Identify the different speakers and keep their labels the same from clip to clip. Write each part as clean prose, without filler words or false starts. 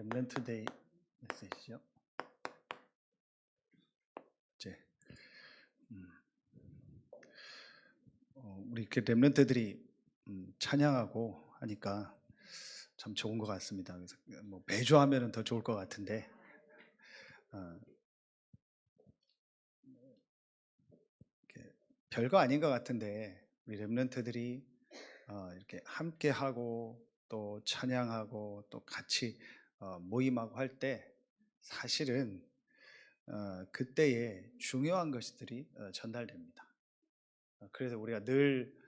Speaker 1: 렘넌트 데이 메시지죠. 이제 우리 이렇게 렘넌트들이 찬양하고 하니까 참 좋은 것 같습니다. 그래서 뭐 매주 하면은 더 좋을 것 같은데 이렇게 별거 아닌 것 같은데 우리 렘넌트들이 이렇게 함께 하고 또 찬양하고 또 같이 모임하고 할 때 사실은 그때에 중요한 것들이 전달됩니다. 그래서 우리가 늘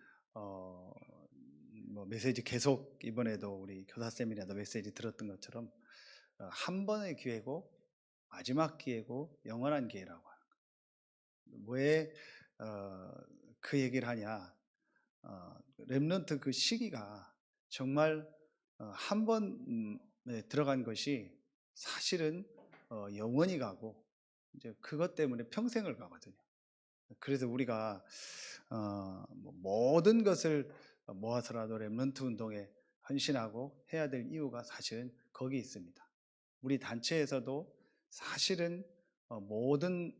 Speaker 1: 뭐 메시지 계속 이번에도 우리 교사쌤이라도 메시지 들었던 것처럼 한 번의 기회고 마지막 기회고 영원한 기회라고 하는 거예요. 왜 그 얘기를 하냐? 렘넌트 그 시기가 정말 한 번에 들어간 것이 사실은 영원히 가고 이제 그것 때문에 평생을 가거든요. 그래서 우리가 뭐 모든 것을 모아서라도 렘넌트 운동에 헌신하고 해야 될 이유가 사실은 거기 있습니다. 우리 단체에서도 사실은 모든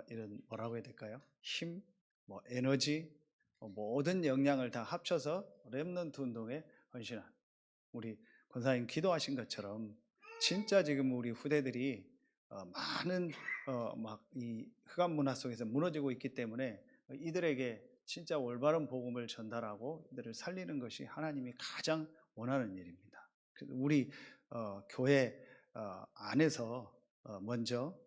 Speaker 1: 이런 뭐라고 해야 될까요? 힘, 뭐 에너지, 모든 역량을 다 합쳐서 렘넌트 운동에 헌신한 우리 권사님 기도하신 것처럼 진짜 지금 우리 후대들이 많은 막 이 흑암 문화 속에서 무너지고 있기 때문에 이들에게 진짜 올바른 복음을 전달하고 이들을 살리는 것이 하나님이 가장 원하는 일입니다. 그래서 우리 교회 안에서 먼저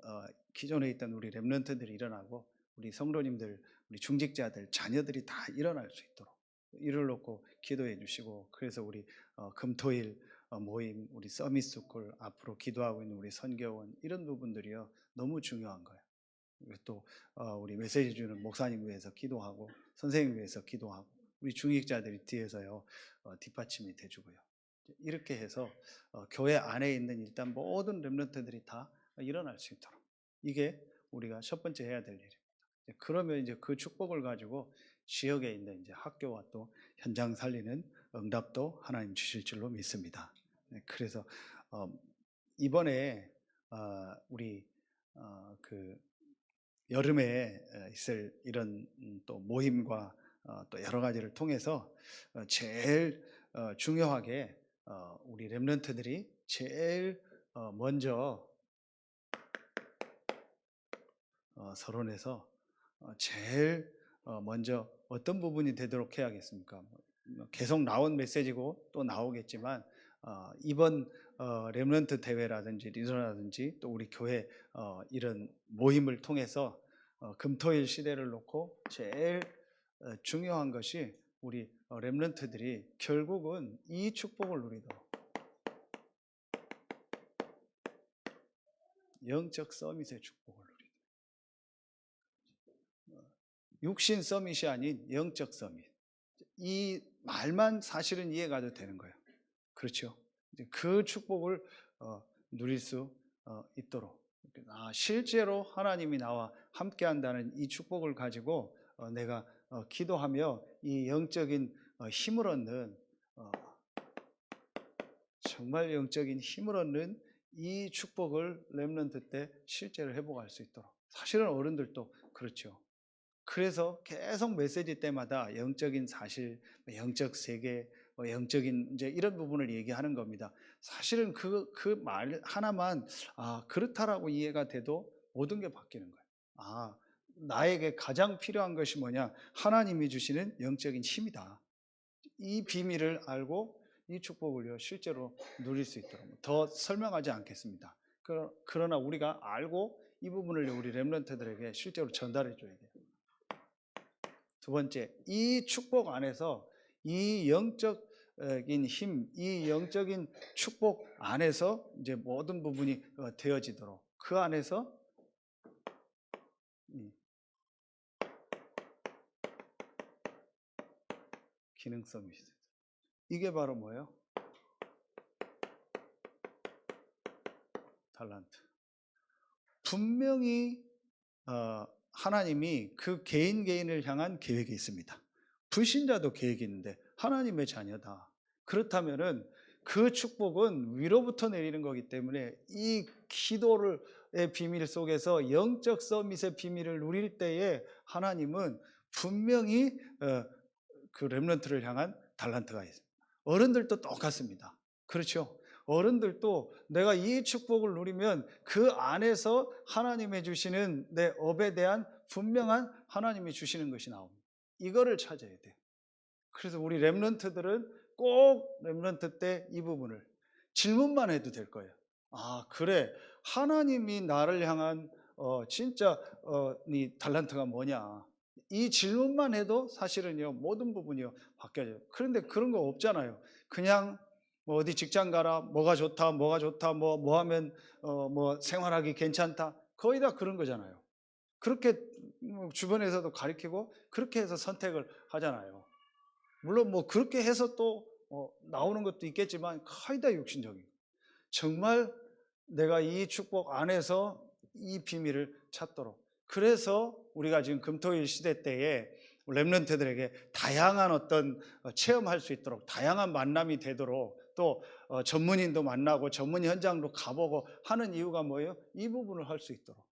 Speaker 1: 기존에 있던 우리 렘넌트들이 일어나고 우리 성도님들, 우리 중직자들, 자녀들이 다 일어날 수 있도록 이를 놓고 기도해 주시고, 그래서 우리 금토일 모임, 우리 서밋스쿨 앞으로 기도하고 있는 우리 선교원, 이런 부분들이요 너무 중요한 거예요. 또 우리 메시지 주는 목사님 위해서 기도하고 선생님 위해서 기도하고 우리 중직자들이 뒤에서요 뒷받침이 돼주고요. 이렇게 해서 교회 안에 있는 일단 모든 렘넌트들이 다 일어날 수 있도록, 이게 우리가 첫 번째 해야 될 일입니다. 그러면 이제 그 축복을 가지고 지역에 있는 이제 학교와 또 현장 살리는 응답도 하나님 주실 줄로 믿습니다. 그래서 이번에 우리 그 여름에 있을 이런 또 모임과 또 여러 가지를 통해서 제일 중요하게 우리 렘넌트들이 제일 먼저 서론에서 제일 먼저 어떤 부분이 되도록 해야겠습니까? 계속 나온 메시지고 또 나오겠지만 이번 렘넌트 대회라든지 리더라든지 또 우리 교회 이런 모임을 통해서 금토일 시대를 놓고 제일 중요한 것이 우리 렘넌트들이 결국은 이 축복을 누리도록 영적 서밋의 축복을 누리도록, 육신 서밋이 아닌 영적 서밋, 이 말만 사실은 이해가 되는 거예요. 그렇죠? 그 축복을 누릴 수 있도록 실제로 하나님이 나와 함께 한다는 이 축복을 가지고 내가 기도하며 이 영적인 힘을 얻는 정말 영적인 힘을 얻는 이 축복을 렘넌트 때 실제로 회복할 수 있도록, 사실은 어른들도 그렇죠. 그래서 계속 메시지 때마다 영적인 사실, 영적 세계, 영적인 이제 이런 부분을 얘기하는 겁니다. 사실은 그 말 하나만 그렇다라고 이해가 돼도 모든 게 바뀌는 거예요. 나에게 가장 필요한 것이 뭐냐? 하나님이 주시는 영적인 힘이다. 이 비밀을 알고 이 축복을요 실제로 누릴 수 있도록 더 설명하지 않겠습니다. 그러나 우리가 알고 이 부분을 우리 렘넌트들에게 실제로 전달해 줘야 돼요. 두 번째, 이 축복 안에서 이 영적인 힘, 이 영적인 축복 안에서 이제 모든 부분이 되어지도록 그 안에서 기능성이 있어요. 이게 바로 뭐예요? 달란트. 분명히 하나님이 그 개인을 향한 계획이 있습니다. 불신자도 계획이 있는데 하나님의 자녀다. 그렇다면은 그 축복은 위로부터 내리는 거기 때문에 이 기도의 비밀 속에서 영적 서밋의 비밀을 누릴 때에 하나님은 분명히 그 렘넌트를 향한 달란트가 있어요. 어른들도 똑같습니다. 그렇죠? 어른들도 내가 이 축복을 누리면 그 안에서 하나님이 주시는 내 업에 대한 분명한 하나님이 주시는 것이 나옵니다. 이거를 찾아야 돼요. 그래서 우리 렘넌트들은 꼭 렘넌트 때 이 부분을 질문만 해도 될 거예요. 아, 그래. 하나님이 나를 향한 진짜 이 달란트가 뭐냐. 이 질문만 해도 사실은요, 모든 부분이요, 바뀌어져요. 그런데 그런 거 없잖아요. 그냥 뭐 어디 직장 가라, 뭐가 좋다, 뭐가 좋다, 뭐 하면 뭐 생활하기 괜찮다. 거의 다 그런 거잖아요. 그렇게 주변에서도 가르치고 그렇게 해서 선택을 하잖아요. 물론 뭐 그렇게 해서 또 나오는 것도 있겠지만 거의 다 육신적이고, 정말 내가 이 축복 안에서 이 비밀을 찾도록. 그래서 우리가 지금 금토일 시대 때에 렘넌트들에게 다양한 어떤 체험할 수 있도록, 다양한 만남이 되도록, 또 전문인도 만나고 전문 현장도 가보고 하는 이유가 뭐예요? 이 부분을 할 수 있도록.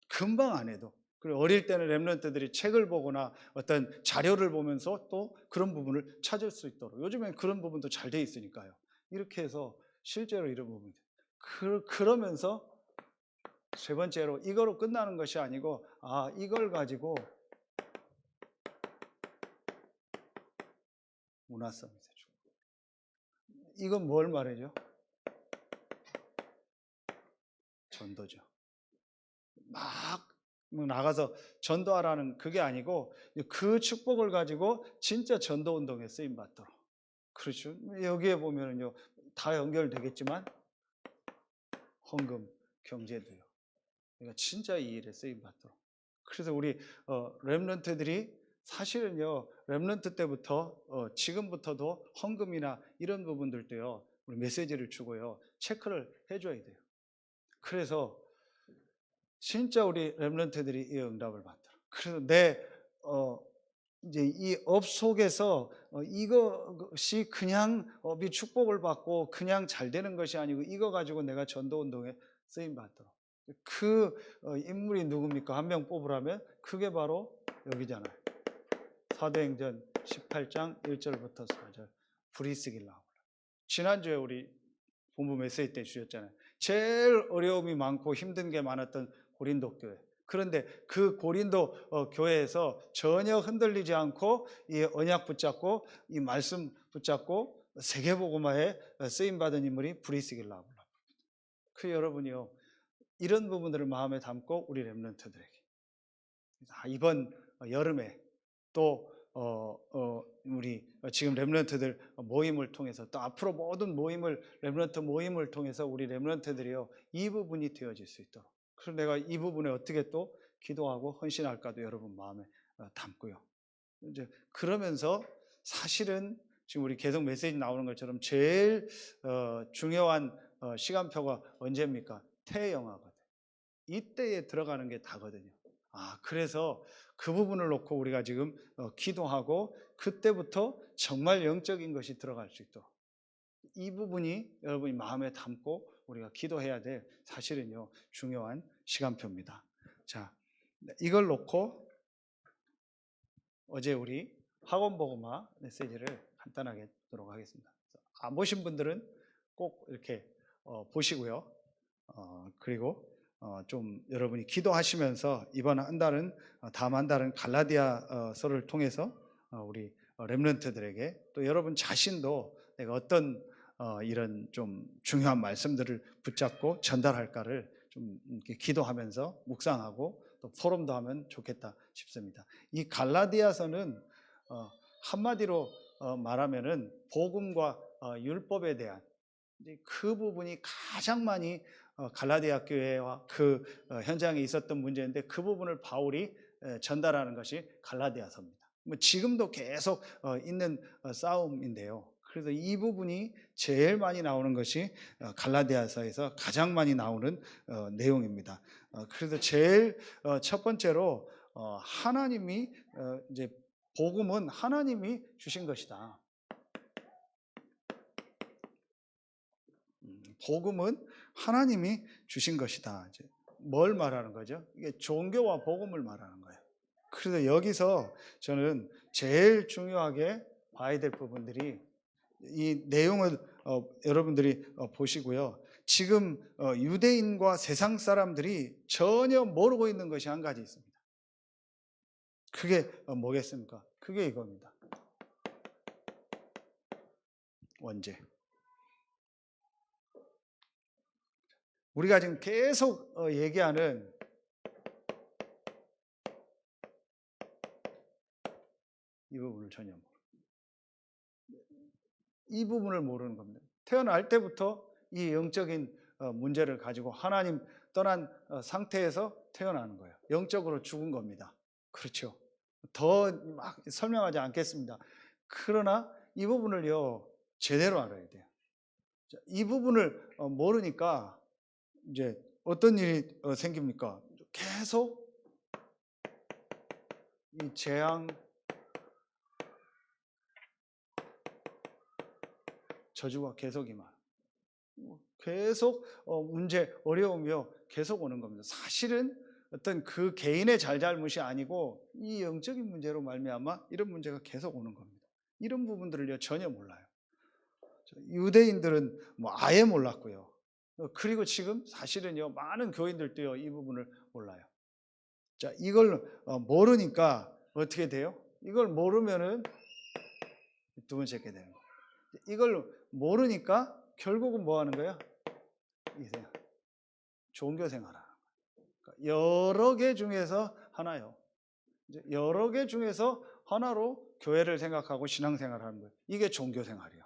Speaker 1: 금방 안 해도. 그리고 어릴 때는 렘넌트들이 책을 보거나 어떤 자료를 보면서 또 그런 부분을 찾을 수 있도록. 요즘엔 그런 부분도 잘 돼 있으니까요. 이렇게 해서 실제로 이런 부분이 돼요. 그러면서 세 번째로 이거로 끝나는 것이 아니고, 아, 이걸 가지고 문화성이 되죠. 이건 뭘 말해죠? 전도죠. 막 나가서 전도하라는 그게 아니고, 그 축복을 가지고 진짜 전도 운동에 쓰임 받도록. 그렇죠. 여기에 보면은요, 다 연결되겠지만 헌금, 경제도요. 그러니까 진짜 이 일에 쓰임 받도록. 그래서 우리 렘넌트들이 사실은요, 렘넌트 때부터 지금부터도 헌금이나 이런 부분들도요, 우리 메시지를 주고요, 체크를 해줘야 돼요. 그래서 진짜 우리 렘넌트들이 이 응답을 받도록. 그래서 이제 이 업 속에서 이것이 그냥 업이 축복을 받고 그냥 잘 되는 것이 아니고, 이거 가지고 내가 전도 운동에 쓰임 받도록. 그 인물이 누굽니까? 한 명 뽑으라면 그게 바로 여기잖아요. 사도행전 18장 1절부터 4절 브리스길라. 지난주에 우리 본부 메시지 때 주셨잖아요. 제일 어려움이 많고 힘든 게 많았던 고린도 교회. 그런데 그 고린도 교회에서 전혀 흔들리지 않고 이 언약 붙잡고 이 말씀 붙잡고 세계복음화에 쓰임 받은 인물이 브리스길라. 그 여러분이요, 이런 부분들을 마음에 담고 우리 렘넌트들에게 이번 여름에 또 우리 지금 렘넌트들 모임을 통해서, 또 앞으로 모든 모임을, 렘넌트 모임을 통해서 우리 렘넌트들이요, 이 부분이 되어질 수 있도록. 그래서 내가 이 부분에 어떻게 또 기도하고 헌신할까도 여러분 마음에 담고요. 이제 그러면서 사실은 지금 우리 계속 메시지 나오는 것처럼 제일 중요한 시간표가 언제입니까? 태영하거든. 이때에 들어가는 게 다거든요. 아, 그래서 그 부분을 놓고 우리가 지금 기도하고 그때부터 정말 영적인 것이 들어갈 수 있도록, 이 부분이 여러분이 마음에 담고 우리가 기도해야 될 사실은요, 중요한 시간표입니다. 자, 이걸 놓고 어제 우리 학원복음화 메시지를 간단하게 듣도록 하겠습니다. 안 보신 분들은 꼭 이렇게 보시고요. 그리고 좀 여러분이 기도하시면서 이번 한 달은, 다음 한 달은 갈라디아서를 통해서 우리 렘넌트들에게, 또 여러분 자신도 내가 어떤 이런 좀 중요한 말씀들을 붙잡고 전달할까를 좀 이렇게 기도하면서 묵상하고 또 포럼도 하면 좋겠다 싶습니다. 이 갈라디아서는 한마디로 말하면은 복음과 율법에 대한 그 부분이 가장 많이 갈라디아 교회와 그 현장에 있었던 문제인데, 그 부분을 바울이 전달하는 것이 갈라디아서입니다. 지금도 계속 있는 싸움인데요. 그래서 이 부분이 제일 많이 나오는 것이 갈라디아서에서 가장 많이 나오는 내용입니다. 그래서 제일 첫 번째로 하나님이 이제 복음은 하나님이 주신 것이다. 복음은 하나님이 주신 것이다. 이제 뭘 말하는 거죠? 이게 종교와 복음을 말하는 거예요. 그래서 여기서 저는 제일 중요하게 봐야 될 부분들이 이 내용을 여러분들이 보시고요. 지금 유대인과 세상 사람들이 전혀 모르고 있는 것이 한 가지 있습니다. 그게 뭐겠습니까? 그게 이겁니다. 원죄. 우리가 지금 계속 얘기하는 이 부분을 전혀 이 부분을 모르는 겁니다. 태어날 때부터 이 영적인 문제를 가지고 하나님 떠난 상태에서 태어나는 거예요. 영적으로 죽은 겁니다. 그렇죠. 더 막 설명하지 않겠습니다. 그러나 이 부분을요, 제대로 알아야 돼요. 이 부분을 모르니까 이제 어떤 일이 생깁니까? 계속 이 재앙, 저주가 계속 임하는, 계속 문제, 어려움이요 계속 오는 겁니다. 사실은 어떤 그 개인의 잘잘못이 아니고 이 영적인 문제로 말미암아 이런 문제가 계속 오는 겁니다. 이런 부분들을요 전혀 몰라요. 유대인들은 뭐 아예 몰랐고요. 그리고 지금 사실은요 많은 교인들도요 이 부분을 몰라요. 자, 이걸 모르니까 어떻게 돼요? 이걸 모르면은 두 번째 게 되는 거예요. 이걸 모르니까 결국은 뭐 하는 거예요? 종교 생활하는 거예요. 그러니까 여러 개 중에서 하나요. 여러 개 중에서 하나로 교회를 생각하고 신앙생활하는 거예요. 이게 종교 생활이에요.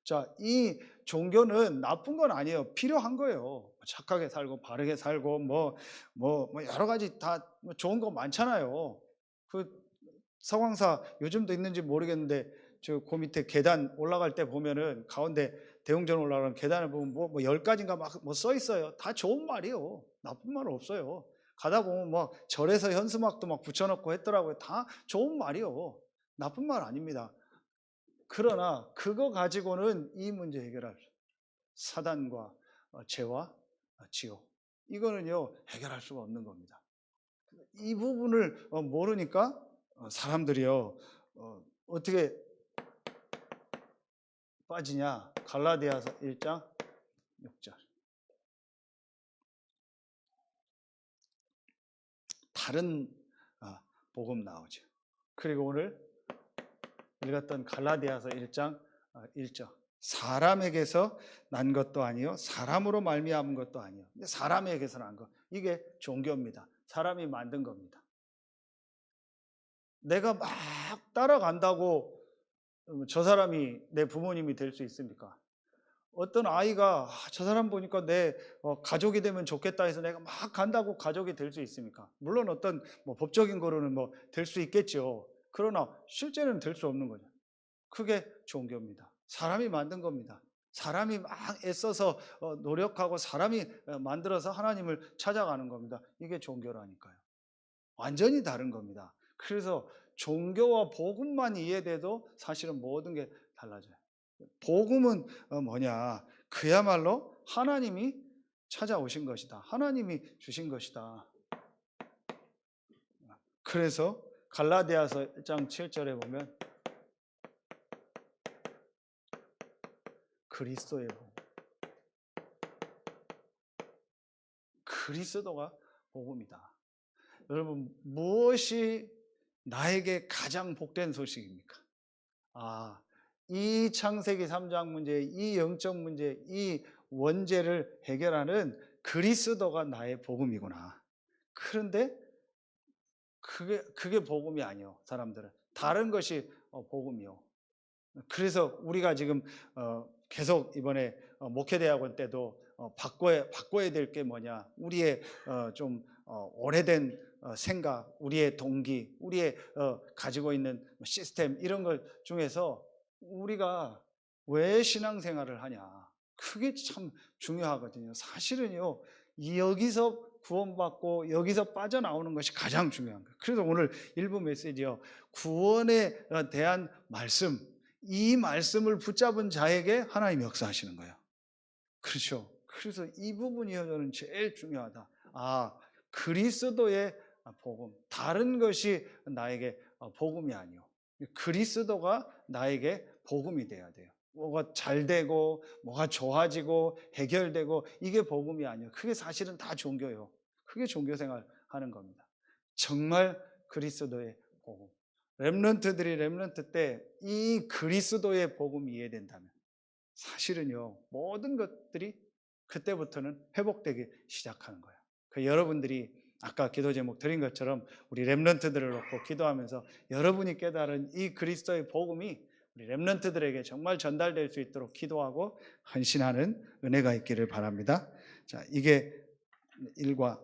Speaker 1: 자, 이 종교는 나쁜 건 아니에요. 필요한 거예요. 착하게 살고 바르게 살고 뭐 여러 가지 다 좋은 거 많잖아요. 그 서광사 요즘도 있는지 모르겠는데 저 그 밑에 계단 올라갈 때 보면은 가운데 대웅전 올라가는 계단을 보면 뭐 10가지인가 막 뭐 써 있어요. 다 좋은 말이요. 나쁜 말은 없어요. 가다 보면 뭐 절에서 현수막도 막 붙여놓고 했더라고요. 다 좋은 말이요. 나쁜 말 아닙니다. 그러나 그거 가지고는 이 문제 해결할 사단과 죄와 지옥 이거는요 해결할 수가 없는 겁니다. 이 부분을 모르니까 사람들이요 어떻게 빠지냐? 갈라디아서 1장 6절. 다른 복음 나오죠. 그리고 오늘 읽었던 갈라디아서 1장 1절. 사람에게서 난 것도 아니요 사람으로 말미암은 것도 아니요. 사람에게서 난 것. 이게 종교입니다. 사람이 만든 겁니다. 내가 막 따라간다고 저 사람이 내 부모님이 될 수 있습니까? 어떤 아이가 저 사람 보니까 내 가족이 되면 좋겠다 해서 내가 막 간다고 가족이 될 수 있습니까? 물론 어떤 뭐 법적인 거로는 뭐 될 수 있겠죠. 그러나 실제는 될 수 없는 거죠. 그게 종교입니다. 사람이 만든 겁니다. 사람이 막 애써서 노력하고 사람이 만들어서 하나님을 찾아가는 겁니다. 이게 종교라니까요. 완전히 다른 겁니다. 그래서 종교와 복음만 이해돼도 사실은 모든 게 달라져요. 복음은 뭐냐? 그야말로 하나님이 찾아오신 것이다. 하나님이 주신 것이다. 그래서 갈라디아서 1장 7절에 보면 그리스도의 복음. 그리스도가 복음이다. 여러분 무엇이 나에게 가장 복된 소식입니까? 이 창세기 3장 문제, 이 영적 문제, 이 원죄를 해결하는 그리스도가 나의 복음이구나. 그런데 그게 복음이 아니요. 사람들은 다른 것이 복음이요. 그래서 우리가 지금 계속 이번에 목회대학원 때도 바꿔야 될 게 뭐냐? 우리의 좀 오래된 생각, 우리의 동기, 우리의 가지고 있는 시스템 이런 것 중에서 우리가 왜 신앙생활을 하냐? 그게 참 중요하거든요. 사실은요, 여기서 구원받고 여기서 빠져나오는 것이 가장 중요한 거예요. 그래서 오늘 일부 메시지요, 구원에 대한 말씀, 이 말씀을 붙잡은 자에게 하나님이 역사하시는 거예요. 그렇죠. 그래서 이 부분이요, 저는 제일 중요하다. 그리스도의 복음. 다른 것이 나에게 복음이 아니요. 그리스도가 나에게 복음이 돼야 돼요. 뭐가 잘 되고, 뭐가 좋아지고, 해결되고, 이게 복음이 아니요. 그게 사실은 다 종교요. 그게 종교 생활 하는 겁니다. 정말 그리스도의 복음. 렘넌트들이 렘넌트 때 이 그리스도의 복음이 이해된다면 사실은요, 모든 것들이 그때부터는 회복되기 시작하는 거예요. 여러분들이 아까 기도 제목 드린 것처럼 우리 렘넌트들을 놓고 기도하면서 여러분이 깨달은 이 그리스도의 복음이 우리 렘넌트들에게 정말 전달될 수 있도록 기도하고 헌신하는 은혜가 있기를 바랍니다. 자, 이게 1과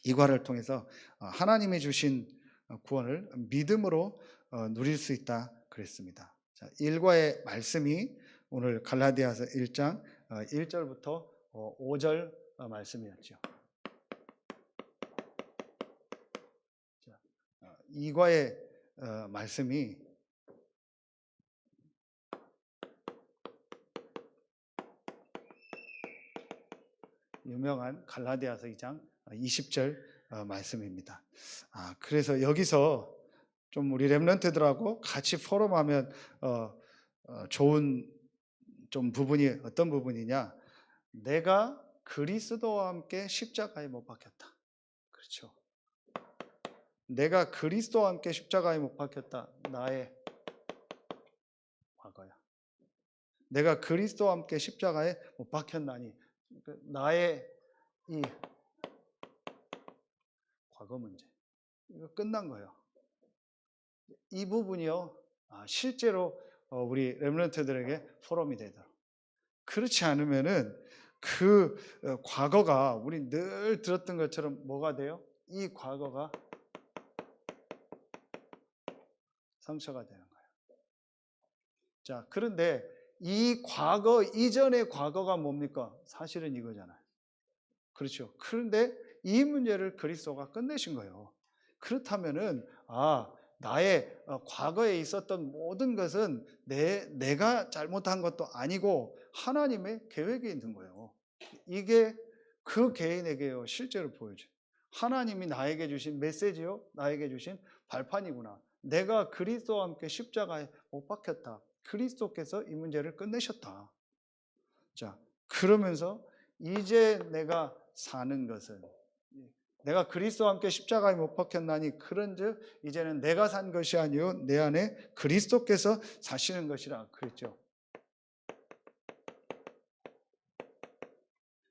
Speaker 1: 이과를 통해서 하나님이 주신 구원을 믿음으로 누릴 수 있다 그랬습니다. 자, 1과의 말씀이 오늘 갈라디아서 1장 1절부터 5절 말씀이었죠. 자, 2과의 말씀이 유명한 갈라디아서 2장 20절 말씀입니다. 그래서 여기서 좀 우리 렘넌트들하고 같이 포럼하면 좋은 좀 부분이 어떤 부분이냐? 내가 그리스도와 함께 십자가에 못 박혔다. 그렇죠. 내가 그리스도와 함께 십자가에 못 박혔다. 나의 과거야. 내가 그리스도와 함께 십자가에 못 박혔나니 나의 이 과거 문제. 이거 끝난 거예요. 이 부분이요. 실제로 우리 렘넌트들에게 포럼이 되도록. 그렇지 않으면은 그 과거가 우리 늘 들었던 것처럼 뭐가 돼요? 이 과거가 상처가 되는 거예요. 자, 그런데 이 과거 이전의 과거가 뭡니까? 사실은 이거잖아요. 그렇죠. 그런데 이 문제를 그리스도가 끝내신 거예요. 그렇다면은 나의 과거에 있었던 모든 것은 내가 잘못한 것도 아니고 하나님의 계획이 있는 거예요. 이게 그 개인에게요, 실제로 보여줘요. 하나님이 나에게 주신 메시지요, 나에게 주신 발판이구나. 내가 그리스도와 함께 십자가에 못 박혔다. 그리스도께서 이 문제를 끝내셨다. 자, 그러면서 이제 내가 사는 것은 내가 그리스도와 함께 십자가에 못 박혔나니 그런즉 이제는 내가 산 것이 아니요 내 안에 그리스도께서 사시는 것이라 그랬죠.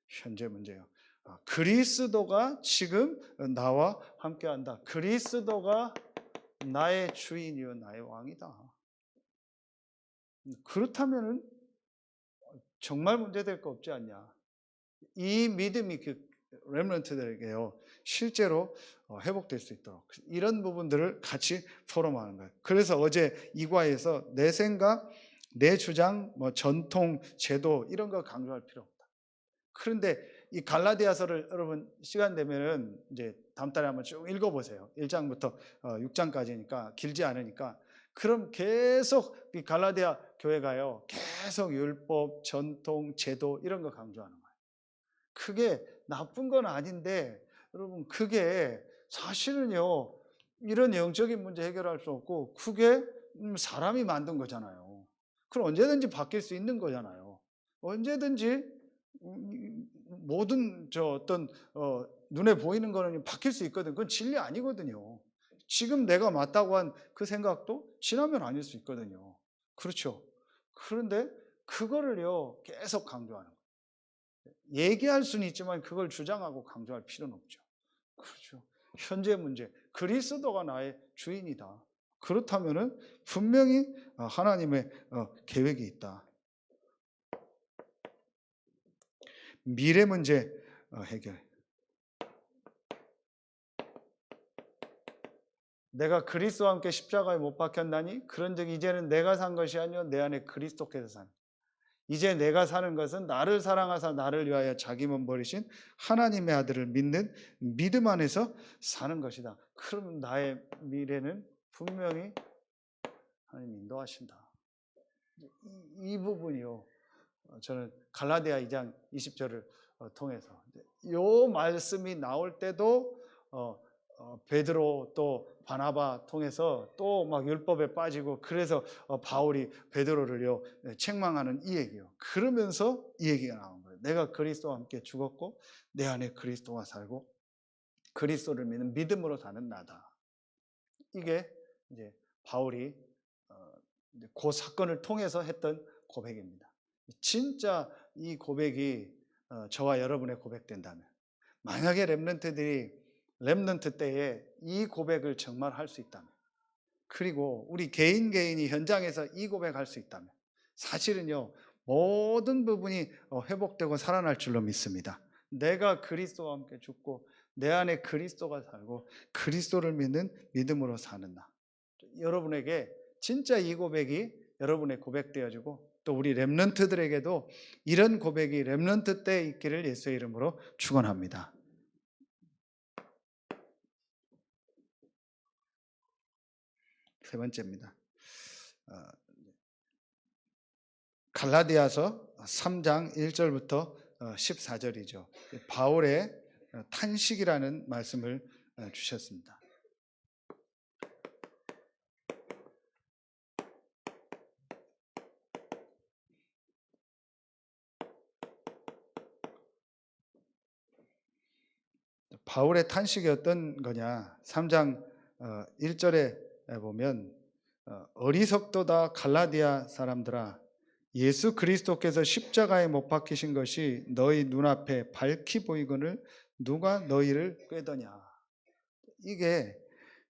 Speaker 1: 현재 문제요. 그리스도가 지금 나와 함께한다. 그리스도가 나의 주인이요 나의 왕이다. 그렇다면은 정말 문제될 거 없지 않냐. 이 믿음이 그 렘넌트들에게요 실제로 회복될 수 있도록 이런 부분들을 같이 포럼하는 거예요. 그래서 어제 이과에서 내 생각, 내 주장, 전통, 제도 이런 거 강조할 필요 없다. 그런데 이 갈라디아서를 여러분 시간 되면은 이제 다음 달에 한번 쭉 읽어보세요. 1장부터 6장까지니까 길지 않으니까. 그럼 계속 이 갈라디아 교회가요 계속 율법, 전통, 제도 이런 거 강조하는 거예요. 그게 나쁜 건 아닌데 여러분 그게 사실은요 이런 영적인 문제 해결할 수 없고 그게 사람이 만든 거잖아요. 그럼 언제든지 바뀔 수 있는 거잖아요. 언제든지 모든 어떤 눈에 보이는 거는 바뀔 수 있거든. 그건 진리 아니거든요. 지금 내가 맞다고 한 그 생각도 지나면 아닐 수 있거든요. 그렇죠. 그런데 그거를요 계속 강조하는 거예요. 얘기할 수는 있지만 그걸 주장하고 강조할 필요는 없죠. 그렇죠. 현재 문제, 그리스도가 나의 주인이다. 그렇다면은 분명히 하나님의 계획이 있다. 미래 문제 해결. 내가 그리스도와 함께 십자가에 못 박혔나니 그런즉 이제는 내가 산 것이 아니요 내 안에 그리스도께서 산. 이제 내가 사는 것은 나를 사랑하사 나를 위하여 자기 몸 버리신 하나님의 아들을 믿는 믿음 안에서 사는 것이다. 그럼 나의 미래는 분명히 하나님 인도하신다. 이 부분이요. 저는 갈라디아 2장 20절을 통해서 요 말씀이 나올 때도 베드로 또 바나바 통해서 또 막 율법에 빠지고 그래서 바울이 베드로를요 책망하는 이 얘기요. 그러면서 이 얘기가 나온 거예요. 내가 그리스도와 함께 죽었고 내 안에 그리스도가 살고 그리스도를 믿는 믿음으로 사는 나다. 이게 이제 바울이 그 사건을 통해서 했던 고백입니다. 진짜 이 고백이 저와 여러분의 고백된다면, 만약에 렘넌트 때에 이 고백을 정말 할 수 있다면, 그리고 우리 개인이 현장에서 이 고백할 수 있다면, 사실은요 모든 부분이 회복되고 살아날 줄로 믿습니다. 내가 그리스도와 함께 죽고 내 안에 그리스도가 살고 그리스도를 믿는 믿음으로 사는 나. 여러분에게 진짜 이 고백이 여러분의 고백되어지고 또 우리 렘넌트들에게도 이런 고백이 렘넌트 때 있기를 예수의 이름으로 축원합니다. 세 번째입니다. 갈라디아서 3장 1절부터 14절이죠. 바울의 탄식이라는 말씀을 주셨습니다. 바울의 탄식이 어떤 거냐? 3장 1절에 보면 어리석도다 갈라디아 사람들아, 예수 그리스도께서 십자가에 못 박히신 것이 너희 눈앞에 밝히 보이거늘 누가 너희를 꾀더냐. 이게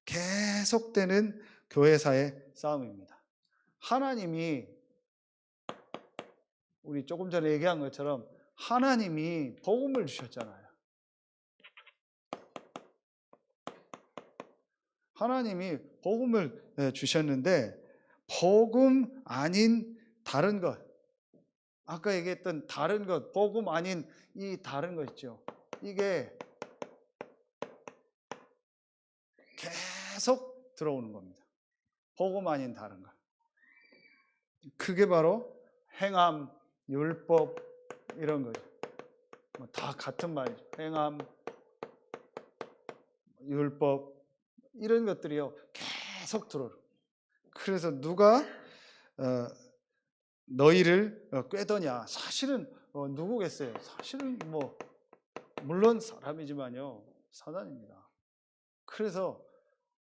Speaker 1: 계속되는 교회사의 싸움입니다. 하나님이 우리 조금 전에 얘기한 것처럼 하나님이 복음을 주셨잖아요. 하나님이 복음을 주셨는데 복음 아닌 다른 것, 아까 얘기했던 다른 것, 복음 아닌 이 다른 거 있죠. 이게 계속 들어오는 겁니다. 복음 아닌 다른 것. 그게 바로 행함, 율법 이런 거죠. 다 같은 말이죠. 행함, 율법 이런 것들이요 계속 들어요. 그래서 누가 너희를 꾀더냐. 사실은 누구겠어요? 사실은 물론 사람이지만요 사단입니다. 그래서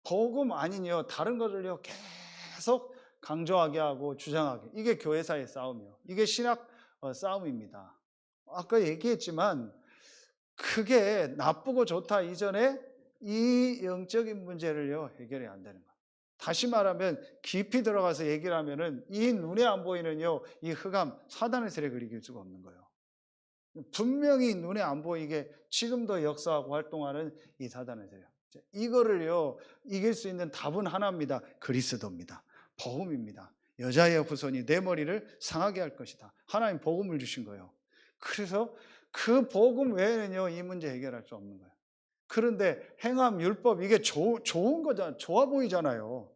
Speaker 1: 복음 아니요 다른 것을요 계속 강조하게 하고 주장하게, 이게 교회사의 싸움이요. 이게 신학 싸움입니다. 아까 얘기했지만 그게 나쁘고 좋다 이전에 이 영적인 문제를요 해결이 안 되는 거예요. 다시 말하면 깊이 들어가서 얘기를 하면은 이 눈에 안 보이는요 이 흑암, 사단의 세력을 이길 수가 없는 거예요. 분명히 눈에 안 보이게 지금도 역사하고 활동하는 이 사단의 세력, 이거를요 이길 수 있는 답은 하나입니다. 그리스도입니다. 복음입니다. 여자의 후손이 내 머리를 상하게 할 것이다. 하나님 복음을 주신 거예요. 그래서 그 복음 외에는요 이 문제 해결할 수 없는 거예요. 그런데 행함, 율법 이게 좋은 거잖아요. 좋아 보이잖아요.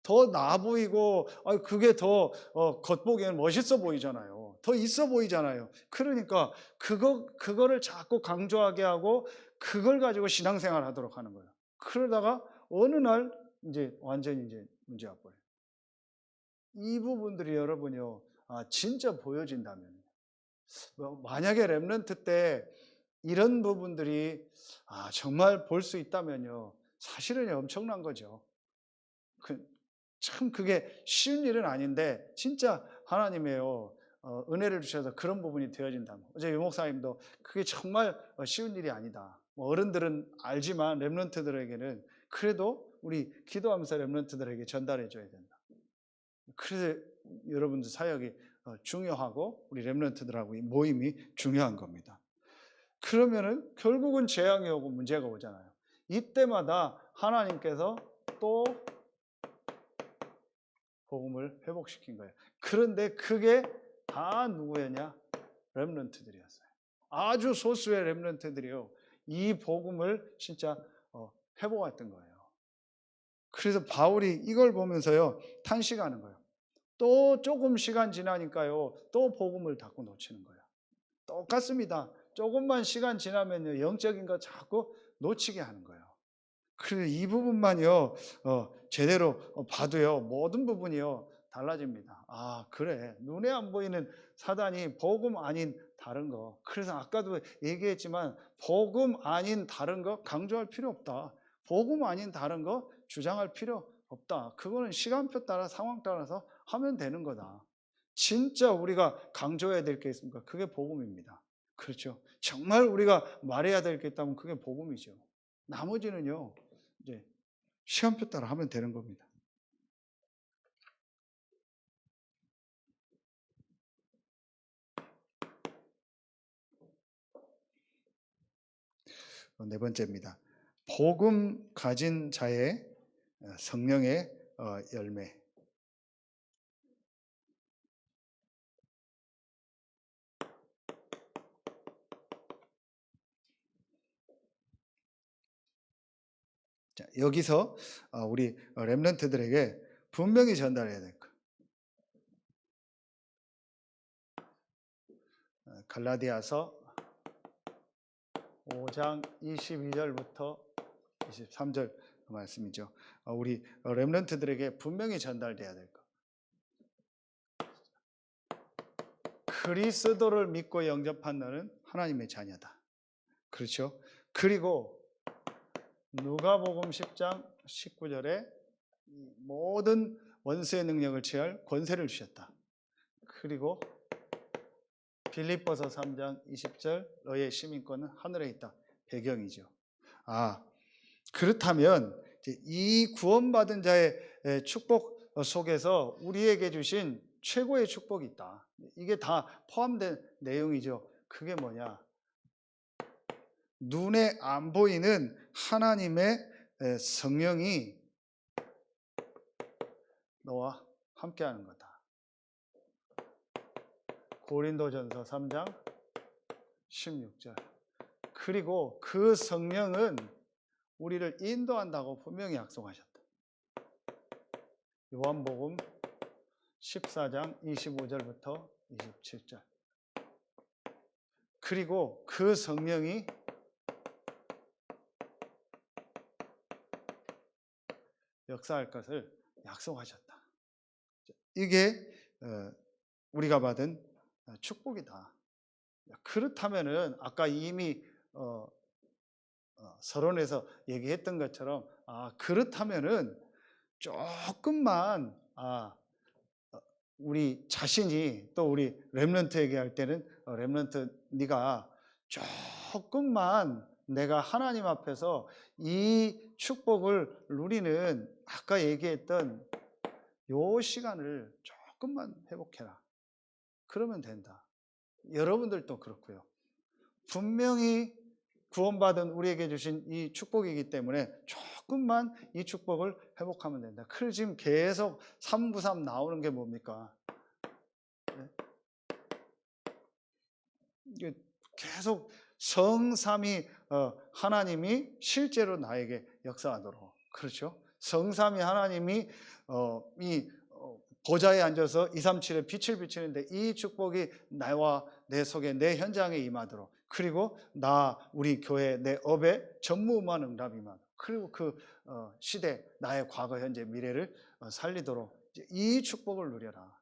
Speaker 1: 더 나아 보이고 그게 더 겉보기에는 멋있어 보이잖아요. 더 있어 보이잖아요. 그러니까 그거를 자꾸 강조하게 하고 그걸 가지고 신앙생활 하도록 하는 거예요. 그러다가 어느 날 이제 완전히 이제 문제가 버려요. 이 부분들이 여러분이요 진짜 보여진다면, 만약에 렘넌트 때 이런 부분들이 정말 볼 수 있다면요 사실은 엄청난 거죠. 참 그게 쉬운 일은 아닌데 진짜 하나님의요 은혜를 주셔서 그런 부분이 되어진다면, 어제 유 목사님도 그게 정말 쉬운 일이 아니다. 어른들은 알지만 렘넌트들에게는 그래도 우리 기도하면서 렘넌트들에게 전달해 줘야 된다. 그래서 여러분들 사역이 중요하고 우리 렘넌트들하고 이 모임이 중요한 겁니다. 그러면은 결국은 재앙이 오고 문제가 오잖아요. 이때마다 하나님께서 또 복음을 회복시킨 거예요. 그런데 그게 다 누구였냐? 렘넌트들이었어요. 아주 소수의 렘넌트들이요 이 복음을 진짜 회복했던 거예요. 그래서 바울이 이걸 보면서요, 탄식하는 거예요. 또 조금 시간 지나니까요, 또 복음을 자꾸 놓치는 거예요. 똑같습니다. 조금만 시간 지나면요, 영적인 거 자꾸 놓치게 하는 거예요. 그래서 이 부분만요, 제대로 봐도요, 모든 부분이요, 달라집니다. 아, 그래. 눈에 안 보이는 사단이 복음 아닌 다른 거. 그래서 아까도 얘기했지만, 복음 아닌 다른 거 강조할 필요 없다. 복음 아닌 다른 거 주장할 필요 없다. 그거는 시간표 따라 상황 따라서 하면 되는 거다. 진짜 우리가 강조해야 될 게 있습니까? 그게 복음입니다. 그렇죠. 정말 우리가 말해야 될 게 있다면 그게 복음이죠. 나머지는요, 이제 시간표 따라 하면 되는 겁니다. 네 번째입니다. 복음 가진 자의 성령의 열매. 자, 여기서 우리 렘넌트들에게 분명히 전달해야 될 것. 갈라디아서 5장 22절부터 23절 말씀이죠. 우리 렘넌트들에게 분명히 전달돼야 될 것. 그리스도를 믿고 영접한 너는 하나님의 자녀다. 그렇죠? 그리고 누가복음 10장 19절에 모든 원수의 능력을 취할 권세를 주셨다. 그리고 빌립보서 3장 20절 너의 시민권은 하늘에 있다. 배경이죠. 아, 그렇다면 이 구원받은 자의 축복 속에서 우리에게 주신 최고의 축복이 있다. 이게 다 포함된 내용이죠. 그게 뭐냐? 눈에 안 보이는 하나님의 성령이 너와 함께하는 거다. 고린도전서 3장 16절. 그리고 그 성령은 우리를 인도한다고 분명히 약속하셨다. 요한복음 14장 25절부터 27절. 그리고 그 성령이 역사할 것을 약속하셨다. 이게 우리가 받은 축복이다. 그렇다면은 아까 이미 서론에서 얘기했던 것처럼 그렇다면은 조금만 우리 자신이 또 우리 렘넌트에게 할 때는 렘넌트 네가 조금만 내가 하나님 앞에서 이 축복을 누리는 아까 얘기했던 요 시간을 조금만 회복해라. 그러면 된다. 여러분들도 그렇고요. 분명히 구원받은 우리에게 주신 이 축복이기 때문에 조금만 이 축복을 회복하면 된다. 그래서 지금 계속 393 나오는 게 뭡니까? 네? 계속 성삼위 하나님이 실제로 나에게 역사하도록. 그렇죠? 성삼위 하나님이 이 보좌에 앉아서 237의 빛을 비치는데 이 축복이 나와 내 속에 내 현장에 임하도록, 그리고 우리 교회 내 업에 전무후무한 응답이 임하도록, 그리고 그 시대 나의 과거 현재 미래를 살리도록 이 축복을 누려라.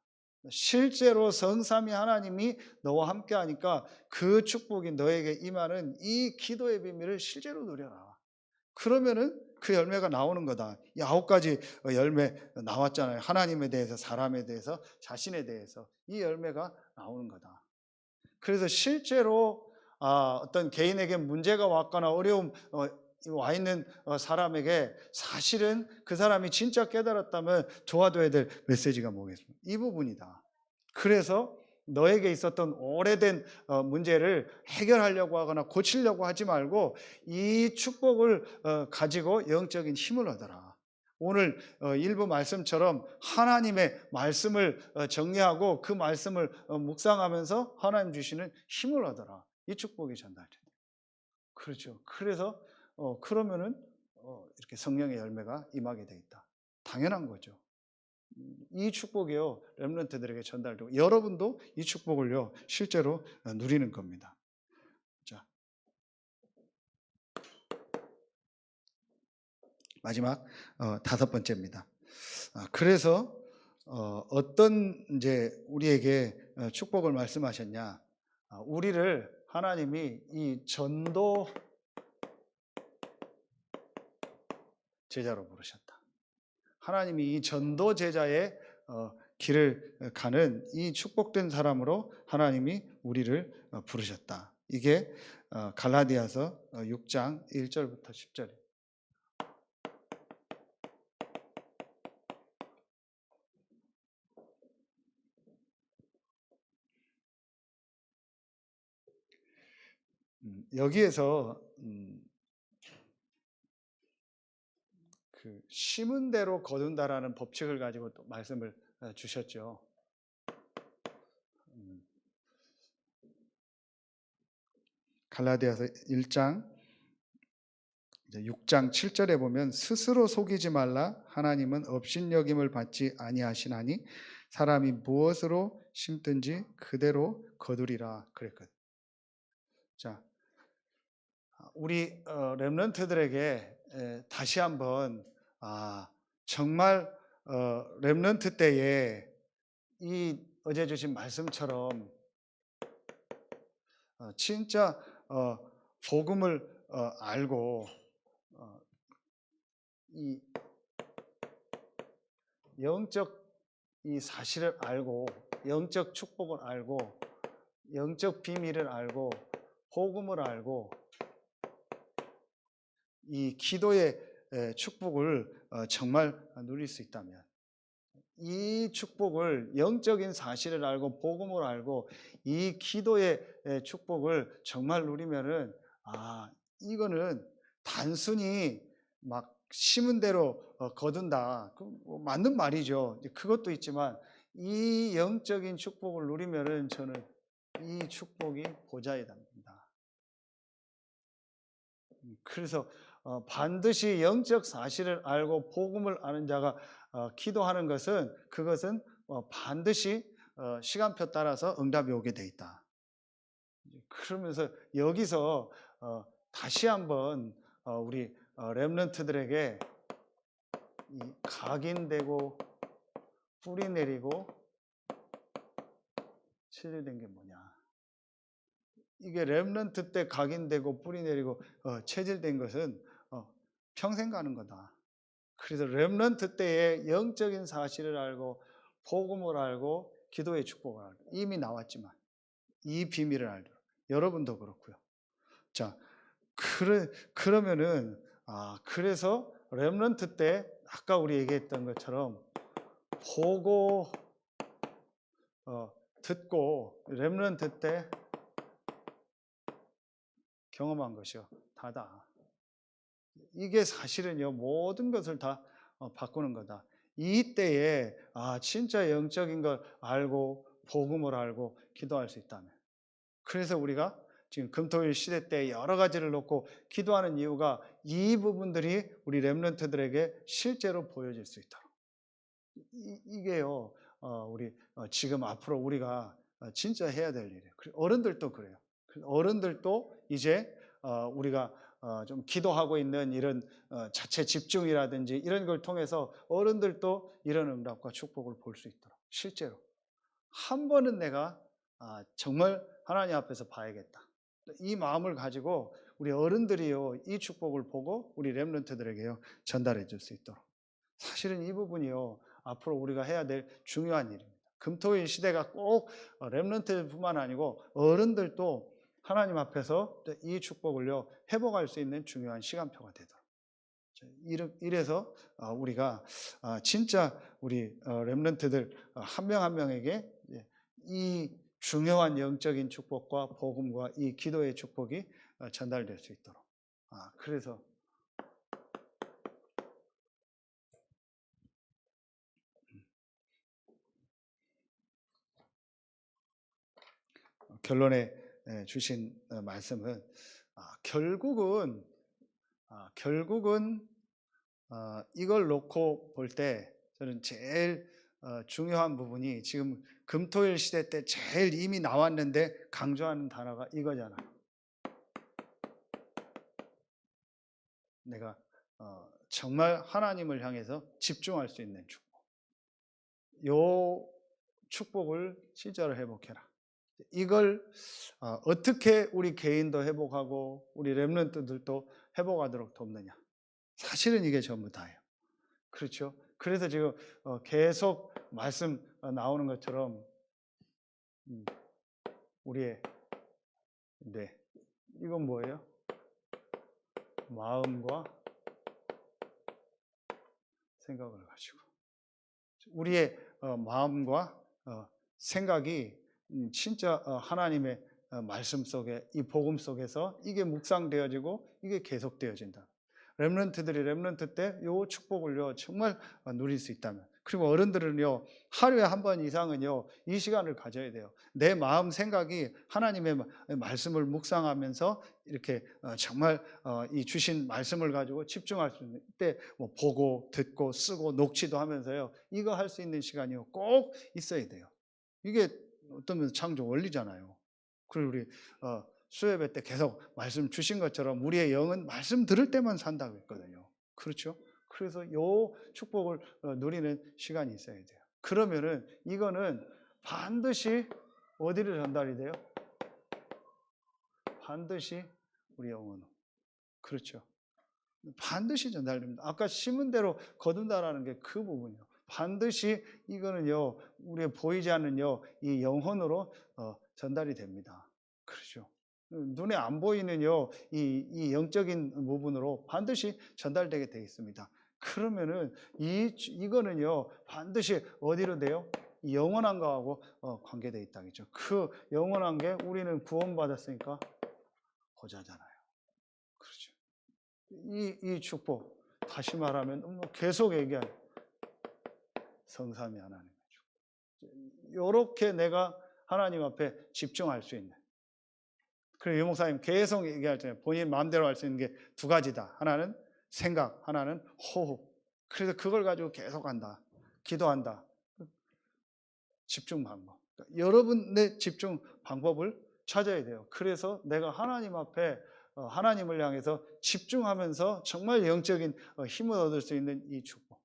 Speaker 1: 실제로 성삼위 하나님이 너와 함께 하니까 그 축복이 너에게 임하는 이 기도의 비밀을 실제로 누려라. 그러면은 그 열매가 나오는 거다. 이 9가지 열매 나왔잖아요. 하나님에 대해서, 사람에 대해서, 자신에 대해서 이 열매가 나오는 거다. 그래서 실제로 어떤 개인에게 문제가 왔거나 어려움 와 있는 사람에게 사실은 그 사람이 진짜 깨달았다면 도와줘야 될 메시지가 뭐겠습니까? 이 부분이다. 그래서 너에게 있었던 오래된 문제를 해결하려고 하거나 고치려고 하지 말고 이 축복을 가지고 영적인 힘을 얻어라. 오늘 일부 말씀처럼 하나님의 말씀을 정리하고 그 말씀을 묵상하면서 하나님 주시는 힘을 얻어라. 이 축복이 전달된다. 그렇죠. 그래서 그러면은 이렇게 성령의 열매가 임하게 돼 있다. 당연한 거죠. 이 축복이요 렘넌트들에게 전달되고 여러분도 이 축복을요 실제로 누리는 겁니다. 자, 마지막 다섯 번째입니다. 그래서 어떤 이제 우리에게 축복을 말씀하셨냐? 우리를 하나님이 이 전도 제자로 부르셨다. 하나님이 이 전도 제자의 길을 가는 이 축복된 사람으로 하나님이 우리를 부르셨다. 이게 갈라디아서 6장 1절부터 10절. 여기에서 그 심은 대로 거둔다라는 법칙을 가지고 또 말씀을 주셨죠. 갈라디아서 1장 6장 7절에 보면 스스로 속이지 말라 하나님은 업신여김을 받지 아니하시나니 사람이 무엇으로 심든지 그대로 거두리라 그랬거든. 자, 우리 렘넌트들에게 다시 한번 정말 렘넌트 때에 이 어제 주신 말씀처럼 진짜 복음을 알고 이 영적 이 사실을 알고 영적 축복을 알고 영적 비밀을 알고 복음을 알고 이 기도의 축복을 정말 누릴 수 있다면 이 축복을 영적인 사실을 알고 복음을 알고 이 기도의 축복을 정말 누리면은 이거는 단순히 막 심은 대로 거둔다. 뭐 맞는 말이죠. 그것도 있지만 이 영적인 축복을 누리면은 저는 이 축복이 보좌에 담긴다. 그래서 반드시 영적 사실을 알고 복음을 아는 자가 기도하는 것은 그것은 반드시 시간표 따라서 응답이 오게 돼 있다. 그러면서 여기서 다시 한번 우리 렘넌트들에게 이 각인되고 뿌리 내리고 체질된 게 뭐냐? 이게 렘넌트 때 각인되고 뿌리 내리고 체질된 것은 평생 가는 거다. 그래서 렘넌트 때의 영적인 사실을 알고 복음을 알고 기도의 축복을 알고 이미 나왔지만 이 비밀을 알도록 여러분도 그렇고요. 자, 그러면은 그래서 렘넌트 때 아까 우리 얘기했던 것처럼 보고 듣고 렘넌트 때 경험한 것이요 다다. 이게 사실은요 모든 것을 다 바꾸는 거다. 이때에 진짜 영적인 걸 알고 복음을 알고 기도할 수 있다면. 그래서 우리가 지금 금토일 시대 때 여러 가지를 놓고 기도하는 이유가 이 부분들이 우리 렘넌트들에게 실제로 보여질 수 있도록. 이게요 우리 지금 앞으로 우리가 진짜 해야 될 일이에요. 어른들도 그래요. 어른들도 이제 우리가 좀 기도하고 있는 이런 자체 집중이라든지 이런 걸 통해서 어른들도 이런 응답과 축복을 볼 수 있도록 실제로 한 번은 내가 정말 하나님 앞에서 봐야겠다. 이 마음을 가지고 우리 어른들이요 이 축복을 보고 우리 렘넌트들에게요 전달해 줄 수 있도록. 사실은 이 부분이요 앞으로 우리가 해야 될 중요한 일입니다. 금토일 시대가 꼭 렘넌트뿐만 아니고 어른들도 하나님 앞에서 이 축복을요 회복할 수 있는 중요한 시간표가 되도록. 이래서 우리가 진짜 우리 렘넌트들 한 명 한 명에게 이 중요한 영적인 축복과 복음과 이 기도의 축복이 전달될 수 있도록. 그래서 결론에 주신 말씀은 결국은 이걸 놓고 볼 때 저는 제일 중요한 부분이 지금 금토일 시대 때 제일 이미 나왔는데 강조하는 단어가 이거잖아요. 내가 정말 하나님을 향해서 집중할 수 있는 축복. 요 축복을 진짜로 회복해라. 이걸 어떻게 우리 개인도 회복하고 우리 렘넌트들도 회복하도록 돕느냐. 사실은 이게 전부 다예요. 그렇죠? 그래서 지금 계속 말씀 나오는 것처럼 우리의 이건 뭐예요? 마음과 생각을 가지고 우리의 마음과 생각이 진짜 하나님의 말씀 속에 이 복음 속에서 이게 묵상되어지고 이게 계속되어진다. 렘넌트들이 렘넌트 때 요 축복을요 정말 누릴 수 있다면, 그리고 어른들은요 하루에 한 번 이상은요 이 시간을 가져야 돼요. 내 마음 생각이 하나님의 말씀을 묵상하면서 이렇게 정말 이 주신 말씀을 가지고 집중할 수 있는 때 뭐 보고 듣고 쓰고 녹취도 하면서요 이거 할 수 있는 시간이요 꼭 있어야 돼요. 이게 어떤 면에서 창조 원리잖아요. 그리고 우리 수요예배 때 계속 말씀 주신 것처럼 우리의 영은 말씀 들을 때만 산다고 했거든요. 그렇죠? 그래서 요 축복을 누리는 시간이 있어야 돼요. 그러면은 이거는 반드시 어디를 전달이 돼요? 반드시 우리 영혼으로. 그렇죠? 반드시 전달됩니다. 아까 심은 대로 거둔다라는 게 그 부분이에요. 반드시 이거는요 우리의 보이지 않는요 이 영혼으로 전달이 됩니다. 그렇죠? 눈에 안 보이는요 이 영적인 부분으로 반드시 전달되게 되어 있습니다. 그러면은 이거는요 반드시 어디로 돼요? 이 영원한 거하고 관계되어 있다겠죠. 그 영원한 게 우리는 구원받았으니까 보자잖아요. 그렇죠? 이 축복, 다시 말하면 뭐 계속 얘기한 성삼위 하나님의 축복. 요렇게 내가 하나님 앞에 집중할 수 있는. 그리고 유 목사님 계속 얘기할 때 본인 마음대로 할 수 있는 게 두 가지다. 하나는 생각, 하나는 호흡. 그래서 그걸 가지고 계속 한다. 기도한다. 집중 방법. 여러분의 집중 방법을 찾아야 돼요. 그래서 내가 하나님 앞에 하나님을 향해서 집중하면서 정말 영적인 힘을 얻을 수 있는 이 축복.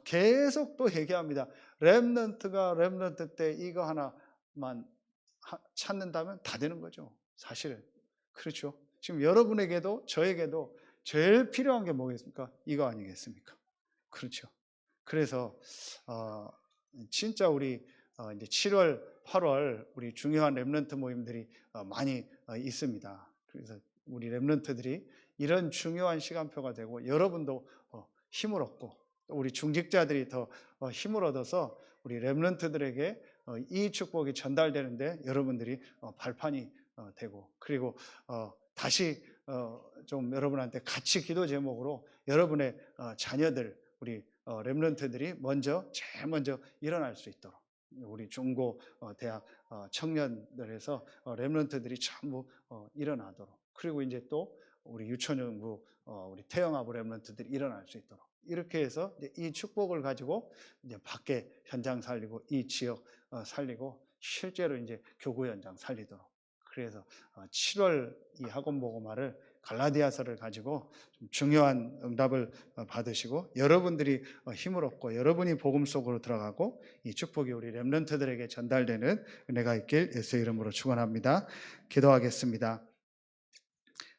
Speaker 1: 계속 또 얘기합니다. 렘넌트가 렘넌트 때 이거 하나만 찾는다면 다 되는 거죠. 사실은. 그렇죠. 지금 여러분에게도 저에게도 제일 필요한 게 뭐겠습니까? 이거 아니겠습니까? 그렇죠. 그래서 진짜 우리 이제 7월, 8월 우리 중요한 렘넌트 모임들이 많이 있습니다. 그래서 우리 렘넌트들이 이런 중요한 시간표가 되고 여러분도 힘을 얻고 또 우리 중직자들이 더 힘을 얻어서 우리 렘넌트들에게 이 축복이 전달되는데 여러분들이 발판이 되고, 그리고 다시 좀 여러분한테 같이 기도 제목으로 여러분의 자녀들 우리 렘넌트들이 제일 먼저 일어날 수 있도록 우리 중고 대학 청년들에서 렘넌트들이 전부 일어나도록, 그리고 이제 또 우리 유초년부 우리 태영아부 렘넌트들이 일어날 수 있도록 이렇게 해서 이 축복을 가지고 이제 밖에 현장 살리고 이 지역 살리고 실제로 이제 교구 현장 살리도록. 그래서 7월 이 학원 보고마를 갈라디아서를 가지고 좀 중요한 응답을 받으시고 여러분들이 힘을 얻고 여러분이 복음 속으로 들어가고 이 축복이 우리 렘넌트들에게 전달되는 은혜가 있길 예수의 이름으로 축원합니다. 기도하겠습니다.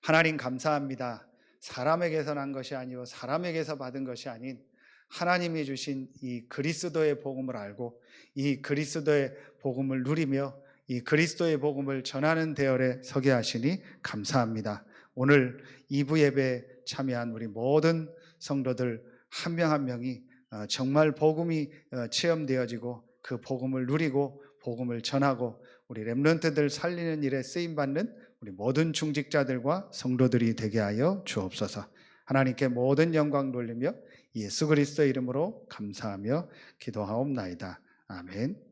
Speaker 1: 하나님 감사합니다. 사람에게서 난 것이 아니요 사람에게서 받은 것이 아닌 하나님이 주신 이 그리스도의 복음을 알고 이 그리스도의 복음을 누리며 이 그리스도의 복음을 전하는 대열에 서게 하시니 감사합니다. 오늘 2부 예배에 참여한 우리 모든 성도들 한 명 한 명이 정말 복음이 체험되어지고 그 복음을 누리고 복음을 전하고 우리 렘넌트들 살리는 일에 쓰임받는 우리 모든 중직자들과 성도들이 되게 하여 주옵소서. 하나님께 모든 영광 돌리며 예수 그리스도의 이름으로 감사하며 기도하옵나이다. 아멘.